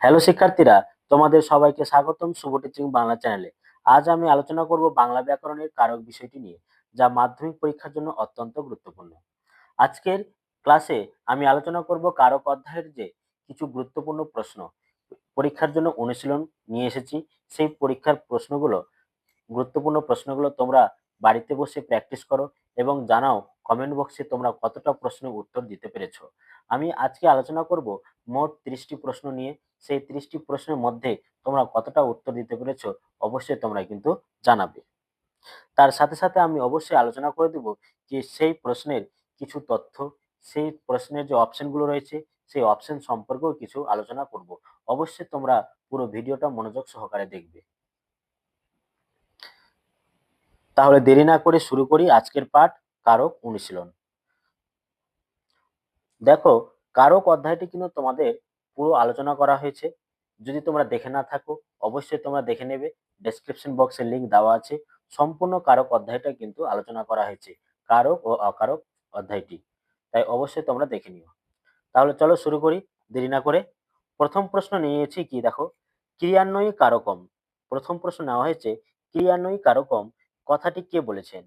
Hello শিক্ষার্থীরা, তোমাদের সবাইকে স্বাগতম শুভ টিচিং বাংলা চ্যানেলে। আজ আমি আলোচনা করব বাংলা ব্যাকরণের কারক বিষয়টি নিয়ে, যা মাধ্যমিক পরীক্ষার জন্য অত্যন্ত গুরুত্বপূর্ণ। আজকের ক্লাসে আমি আলোচনা করব কারক অধ্যায়ের যে কিছু গুরুত্বপূর্ণ প্রশ্ন পরীক্ষার জন্য অনুশীলন নিয়ে এসেছি। সেই পরীক্ষার গুরুত্বপূর্ণ প্রশ্নগুলো তোমরা বাড়িতে বসে প্র্যাকটিস করো এবং জানাও কমেন্ট বক্সে তোমরা কতটা প্রশ্নের উত্তর দিতে পেরেছো। আমি আজকে আলোচনা করব মোট 30টি প্রশ্ন নিয়ে। সেই 30টি প্রশ্নের মধ্যে তোমরা কতটা উত্তর দিতে পেরেছো অবশ্যই তোমরা কিন্তু জানাবে। তার সাথে সাথে আমি অবশ্যই আলোচনা করে দেব যে সেই প্রশ্নের কিছু তথ্য, সেই প্রশ্নের যে অপশনগুলো রয়েছে সেই অপশন সম্পর্কেও কিছু আলোচনা করব। অবশ্যই তোমরা পুরো ভিডিওটা মনোযোগ সহকারে দেখবে। তাহলে দেরি না করে শুরু করি আজকের পাঠ, কারক অনুশীলন। দেখো, কারক অধ্যায়টি কিন্তু তোমাদের পুরো আলোচনা করা হয়েছে। যদি তোমরা দেখে না থাকো অবশ্যই তোমরা দেখে নেবে, ডেসক্রিপশন বক্সে লিংক দেওয়া আছে। সম্পূর্ণ কারক অধ্যায়টা কিন্তু আলোচনা করা হয়েছে, কারক ও অকারক অধ্যায়টি। তাই অবশ্যই তোমরা দেখে নিও। তাহলে চলো শুরু করি দেরি না করে। প্রথম প্রশ্ন নিয়েছি কি দেখো, ক্রিয়ান্বয়ী কারকম। প্রথম প্রশ্ন নেওয়া হয়েছে, ক্রিয়ান্বয়ী কারকম কথাটি কে বলেছেন?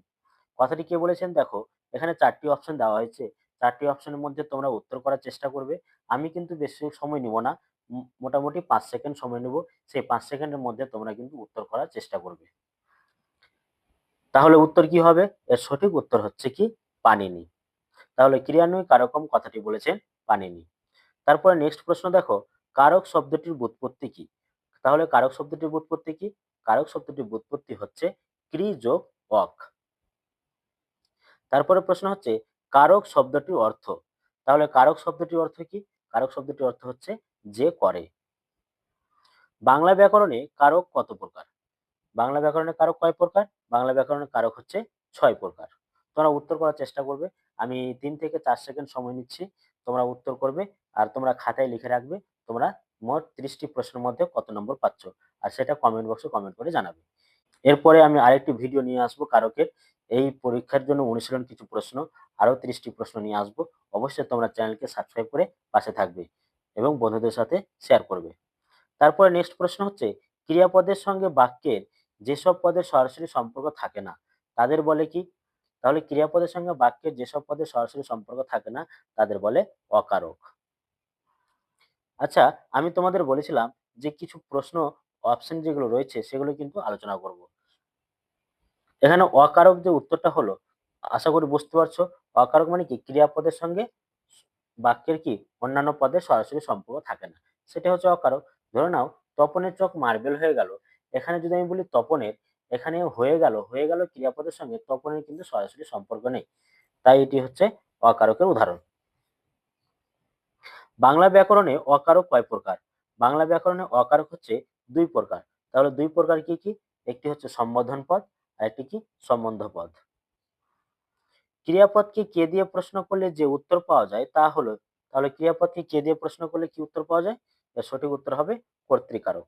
কথাটি কে বলেছেন দেখো, এখানে 4টি অপশন দেওয়া হয়েছে। 4টি অপশনের মধ্যে তোমরা উত্তর করার চেষ্টা করবে। আমি কিন্তু বেশি সময় নিব না, মোটামুটি 5 সেকেন্ড সময় নেব। সেই 5 সেকেন্ডের মধ্যে তোমরা কিন্তু উত্তর করার চেষ্টা করবে। তাহলে উত্তর কি হবে? এর সঠিক উত্তর হচ্ছে কি পানিনি। তাহলে ক্রিয়ান্বয়ী কারকম কথাটি বলেছেন পানিনি। তারপরে নেক্সট প্রশ্ন দেখো, কারক শব্দটির ব্যুৎপত্তি কি? তাহলে কারক শব্দটির ব্যুৎপত্তি কি? কারক শব্দটির ব্যুৎপত্তি হচ্ছে ক্রি যোগ অক। তারপরে প্রশ্ন হচ্ছে কারক শব্দটির অর্থ। তাহলে কারক শব্দটির অর্থ কি? কারক শব্দটির অর্থ হচ্ছে যে করে। বাংলা ব্যাকরণে কারক কত প্রকার? বাংলা ব্যাকরণে কারক কয় প্রকার? বাংলা ব্যাকরণের কারক হচ্ছে 6 প্রকার। তোমরা উত্তর করার চেষ্টা করবে। আমি 3 থেকে 4 সেকেন্ড সময় নিচ্ছি। তোমরা উত্তর করবে আর তোমরা খাতায় লিখে রাখবে তোমরা মোট 30টি প্রশ্নের মধ্যে কত নম্বর পাচ্ছ, আর সেটা কমেন্ট বক্সে কমেন্ট করে জানাবে। এরপরে আমি আরেকটি ভিডিও নিয়ে আসবো কারকের। এই পরীক্ষার জন্য অনুশীলন কিছু প্রশ্ন, আরো 30টি প্রশ্ন নিয়ে আসবো। অবশ্যই তোমরা চ্যানেলকে সাবস্ক্রাইব করে পাশে থাকবে এবং বন্ধুদের সাথে শেয়ার করবে। তারপরে নেক্সট প্রশ্ন হচ্ছে, ক্রিয়াপদের সঙ্গে বাক্যের যেসব পদের সরাসরি সম্পর্ক থাকে না তাদের বলে কি? তাহলে ক্রিয়াপদের সঙ্গে বাক্যের যেসব পদের সরাসরি সম্পর্ক থাকে না তাদের বলে অকারক। আচ্ছা, আমি তোমাদের বলেছিলাম যে কিছু প্রশ্ন অপশন যেগুলো রয়েছে সেগুলো কিন্তু আলোচনা করব। এখানে অকারক যে উত্তরটা হলো, আশা করি বুঝতে পারছো। অকারক মানে কি? ক্রিয়াপদের সঙ্গে বাক্যের কি অন্যান্য পদের সরাসরি সম্পর্ক থাকে না, সেটা হচ্ছে অকারক। ধরে নাও তপনের চোখ মার্বেল হয়ে গেল। এখানে যদি আমি বলি তপনের, এখানে হয়ে গেল ক্রিয়াপদের সঙ্গে তপনের কিন্তু সরাসরি সম্পর্ক নেই, তাই এটি হচ্ছে অকারকের উদাহরণ। বাংলা ব্যাকরণে অকারক কয় প্রকার? বাংলা ব্যাকরণে অকারক হচ্ছে 2 প্রকার। তাহলে 2 প্রকার কি কি? একটি হচ্ছে সম্বোধন পদ আর একটি কি সম্বন্ধ পদ। ক্রিয়াপদকে কে দিয়ে প্রশ্ন করলে যে উত্তর পাওয়া যায় তা হলো, তাহলে ক্রিয়াপদকে কে দিয়ে প্রশ্ন করলে কি উত্তর পাওয়া যায়? এর সঠিক উত্তর হবে কর্তৃকারক।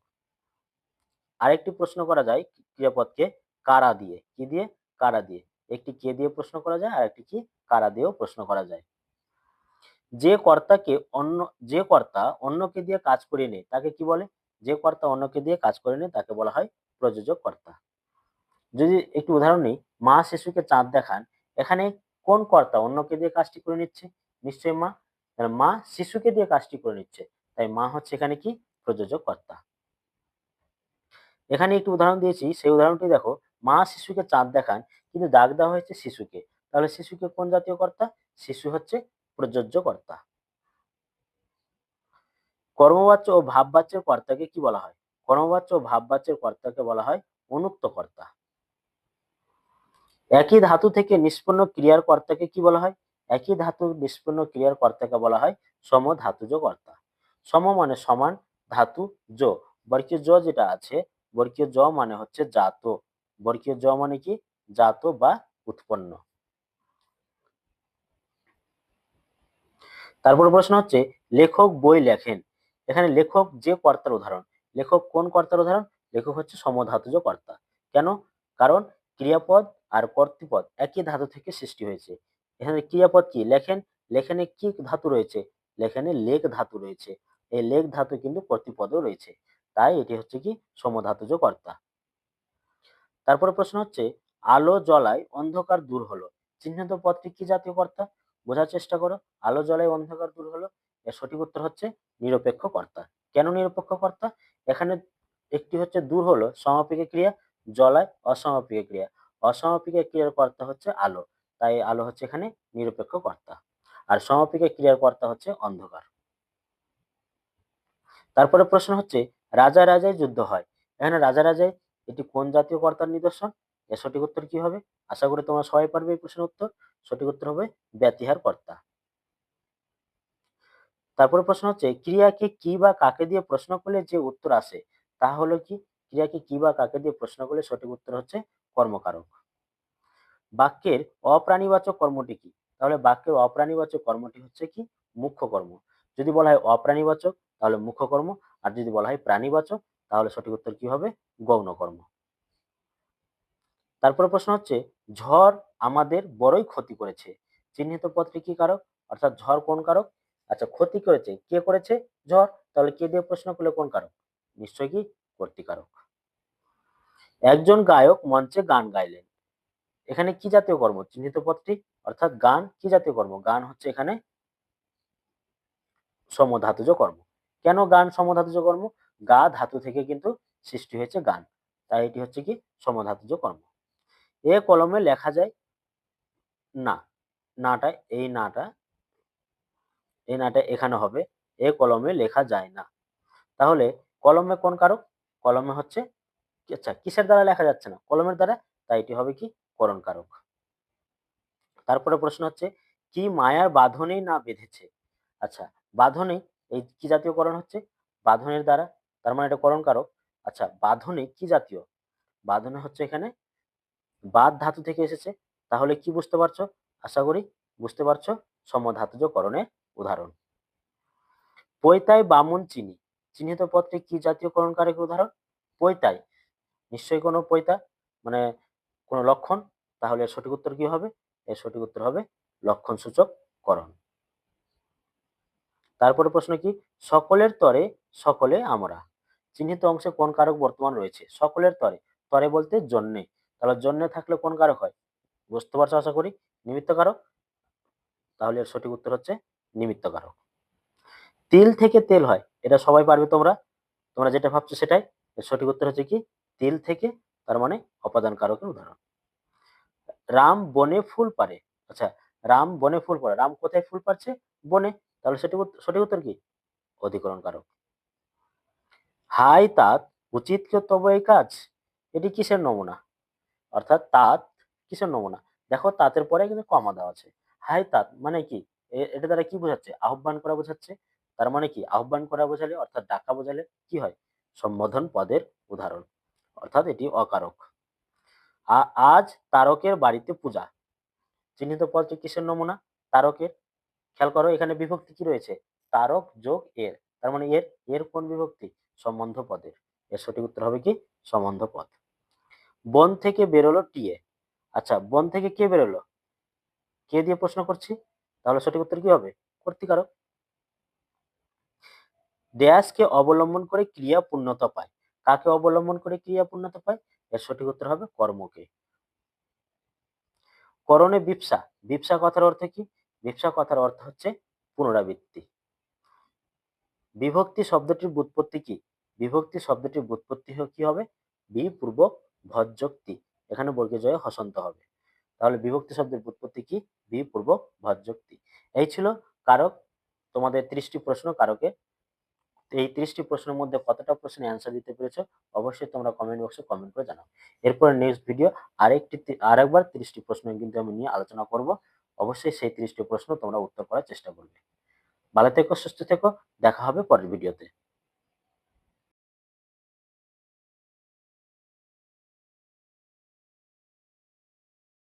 আরেকটি প্রশ্ন করা যায় ক্রিয়াপদকে কারা দিয়ে। কি দিয়ে? কারা দিয়ে। একটি কে দিয়ে প্রশ্ন করা যায় আর একটি কি কারা দিয়েও প্রশ্ন করা যায়। যে কর্তাকে অন্য যে কর্তা অন্যকে দিয়ে কাজ করিয়ে নেয় তাকে কি বলে? যে কর্তা অন্যকে দিয়ে কাজ করে নেয় তাকে বলা হয় প্রযোজক কর্তা। যদি একটু উদাহরণ নিই, মা শিশুকে চাঁদ দেখান, এখানে কোন কর্তা অন্যকে দিয়ে কাজটি করে নিচ্ছে? নিশ্চয়ই মা। তাহলে মা শিশুকে দিয়ে কাজটি করে নিচ্ছে, তাই মা হচ্ছে এখানে কি প্রযোজক কর্তা। এখানে একটু উদাহরণ দিয়েছি, সেই উদাহরণটি দেখো, মা শিশুকে চাঁদ দেখান কিন্তু দাগ দেওয়া হয়েছে শিশুকে, তাহলে শিশুকে কোন জাতীয় কর্তা? শিশু হচ্ছে প্রযোজ্য কর্তা। কর্মবাচ্য ও ভাববাচ্যের কর্তাকে কি বলা হয়? কর্মবাচ্য ও ভাববাচ্যের কর্তাকে বলা হয় অনুক্ত কর্তা। একই ধাতু থেকে নিষ্পন্ন ক্রিয়ার কর্তাকে কি বলা হয়? একই ধাতু নিষ্পন্ন ক্রিয়ার কর্তাকে বলা হয় সমধাতুজ কর্তা। সম মানে সমান, ধাতু জ, বর্গীয় জ যেটা আছে, বর্গীয় জ মানে হচ্ছে জাত। বর্গীয় জ মানে কি? জাত বা উৎপন্ন। তারপর প্রশ্ন হচ্ছে, লেখক বই লেখেন, এখানে লেখক যে কর্তার উদাহরণ। লেখক কোন কর্তার উদাহরণ? লেখক হচ্ছে সমধাতুজ কর্তা। কেন? কারণ ক্রিয়াপদ আর কর্তৃপদ একই ধাতু থেকে সৃষ্টি হয়েছে। এখানে ক্রিয়াপদ কি লেখেন, লেখেনে কি ধাতু রয়েছে? লেখেনে লেখ ধাতু রয়েছে। এই লেখ ধাতু কিন্তু প্রতিপদেও রয়েছে, তাই এটি হচ্ছে কি সমধাতুজ কর্তা। তারপরে প্রশ্ন হচ্ছে, আলো জ্বলায় অন্ধকার দূর হলো, চিহ্নিত পদটি কি জাতীয় কর্তা? বোঝার চেষ্টা করো। আলো জ্বলায় অন্ধকার দূর হলো, এর সঠিক উত্তর হচ্ছে নিরপেক্ষ কর্তা। কেন নিরপেক্ষ কর্তা? এখানে একটি হচ্ছে দূর হলো সমাপিক ক্রিয়া, জ্বলায় অসমাপিক ক্রিয়া, অসমাপিক ক্রিয়ার কর্তা হচ্ছে আলো, তাই আলো হচ্ছে এখানে নিরপেক্ষ কর্তা, আর সমাপিক ক্রিয়ার কর্তা হচ্ছে অন্ধকার। তারপরে প্রশ্ন হচ্ছে, রাজা রাজায় যুদ্ধ হয়, এখানে রাজা রাজায় এটি কোন জাতীয় কর্তার নিদর্শন? এর সঠিক উত্তর কি হবে? আশা করি তোমরা সবাই পারবে এই প্রশ্নের উত্তর। সঠিক উত্তর হবে ব্যতিহার কর্তা। তারপরে প্রশ্ন হচ্ছে, ক্রিয়াকে কি বা কাকে দিয়ে প্রশ্ন করলে যে উত্তর আসে তা হলো কি? ক্রিয়াকে কি বা কাকে দিয়ে প্রশ্ন করলে সঠিক উত্তর হচ্ছে কর্মকারক। বাক্যের অপ্রাণীবাচক কর্মটি কি? তাহলে বাক্যের অপ্রাণীবাচক কর্মটি হচ্ছে কি? মুখ্য কর্ম। যদি বলা হয় অপ্রাণীবাচক তাহলে মুখ্য কর্ম, আর যদি বলা হয় প্রাণীবাচক তাহলে সঠিক উত্তর কি হবে? গৌণ কর্ম। তারপরে প্রশ্ন হচ্ছে, ঝড় আমাদের বড়ই ক্ষতি করেছে, চিহ্নিত পদটি কি কারক? অর্থাৎ ঝড় কোন কারক? আচ্ছা, ক্ষতি করেছে কে করেছে? ঝড়। তাহলে কে দিয়ে প্রশ্ন করলে কোন কারক? নিশ্চয়ই কি কর্তৃকারক। একজন গায়ক মঞ্চে গান গাইলেন, এখানে কি জাতীয় কর্ম? চিহ্নিত পদটি, অর্থাৎ গান কি জাতীয় কর্ম? গান হচ্ছে এখানে সমধাতুজ কর্ম। কেন গান সমধাতুজ কর্ম? গা ধাতু থেকে কিন্তু সৃষ্টি হয়েছে গান, তাই এটি হচ্ছে কি সমধাতুজ কর্ম। এ কলমে লেখা যায় না, নাটা এই নাটা এই নাটা এখানে হবে, এ কলমে লেখা যায় না। তাহলে কলমে কোন কারক? কলমে হচ্ছে আচ্ছা কিসের দ্বারা লেখা যাচ্ছে না? কলমের দ্বারা, তাই এটি হবে কি করণ কারক। তারপরে প্রশ্ন হচ্ছে, কি মায়ার বাঁধনেই না বেঁধেছে? আচ্ছা, বাঁধনে এই কি জাতীয় করণ হচ্ছে? বাঁধনের দ্বারা, তার মানে এটা করণ কারক। আচ্ছা, বাঁধনে কি জাতীয়? বাঁধনে হচ্ছে এখানে বাদ ধাতু থেকে এসেছে, তাহলে কি বুঝতে পারছো? আশা করি বুঝতে পারছো, সমধাতুজ করণের উদাহরণ। পৈতায় বামন চিনি, চিহ্নিত পদটি কি জাতীয় করণ কারকের উদাহরণ? পৈতায় নিশ্চয়ই কোনো পৈতা, মানে কোনো লক্ষণ, তাহলে এর সঠিক উত্তর কি হবে? এর সঠিক উত্তর হবে লক্ষণ সূচক করণ। তারপরে প্রশ্ন কি, সকলের তরে সকলে আমরা, চিহ্নিত অংশে কোন কারক বর্তমান রয়েছে? সকলের তরে, তরে বলতে জন্যে, তাহলে জন্যে থাকলে কোন কারক হয়? বুঝতে পারছো আশা করি, নিমিত্ত কারক, তাহলে এর সঠিক উত্তর হচ্ছে নিমিত্ত কারক। তিল থেকে তেল হয়, এটা সবাই পারবে, তোমরা তোমরা যেটা ভাবছো সেটাই। এর সঠিক উত্তর হচ্ছে কি তিল থেকে, তার মানে অপাদান কারকের উদাহরণ। রাম বনে ফুল পারে, আচ্ছা রাম বনে ফুল পারে, রাম কোথায় ফুল পারছে? বনে, তাহলে সঠিক উত্তর কি অধিকরণ কারক। হাই তাত উচিত কি তবে এই কাজ, এটি কিসের নমুনা? অর্থাৎ তাত কিসের নমুনা? দেখো তাতের পরে কিন্তু কমা দেওয়া আছে। হাই তাত মানে কি? এটা দ্বারা কি বোঝাচ্ছে? আহ্বান করা বোঝাচ্ছে। তার মানে কি আহ্বান করা বোঝালে অর্থাৎ ডাকা বোঝালে কি হয়? সম্বোধন পদের উদাহরণ, অর্থাৎ এটি অকারক। আজ তারকের বাড়িতে পূজা, চিহ্নিত পদটি কিসের নমুনা? তারকের। খেয়াল করো এখানে বিভক্তি কি রয়েছে? তারক যোগ এর, তার মানে এর এর কোন বিভক্তি? সম্বন্ধ পদের, এর সঠিক উত্তর হবে কি সম্বন্ধ পদ। বন থেকে বেরোলো টিয়ে, আচ্ছা বন থেকে কে বেরোলো? কে দিয়ে প্রশ্ন করছি, তাহলে সঠিক উত্তর কি হবে? কর্তৃকারক। ড্যাশকে অবলম্বন করে ক্রিয়া পূর্ণতা পায়, কাকে অবলম্বন করে ক্রিয়া পূর্ণতা পায়? এর সঠিক উত্তর হবে কর্মকে। করণে বিপসা, বিপসা কথার অর্থ কি? বিপসা কথার অর্থ হচ্ছে পুনরাবৃত্তি। বিভক্তি শব্দটির ব্যুৎপত্তি কি? বিভক্তি শব্দটির ব্যুৎপত্তি কি হবে? বি পূর্বক ভজ্যোক্তি, এখানে বর্গীয় জয়ে হসন্ত হবে। তাহলে বিভক্তি শব্দের ব্যুৎপত্তি কি? বি পূর্বক ভজ্যোক্তি। এই ছিল কারক, তোমাদের 30টি প্রশ্ন কারকে। এই 30টি প্রশ্নের মধ্যে কতটা প্রশ্নের অ্যান্সার দিতে পেরেছো অবশ্যই তোমরা কমেন্ট বক্সে কমেন্ট করে জানাও। এরপর নেক্সট ভিডিও আরেকবার 30টি প্রশ্ন কিন্তু আমি নিয়ে আলোচনা করব। অবশ্যই সেই 30টি প্রশ্ন তোমরা উত্তর করার চেষ্টা করবে। ভালো থেকো, সুস্থ থেকো, দেখা হবে পরের ভিডিওতে।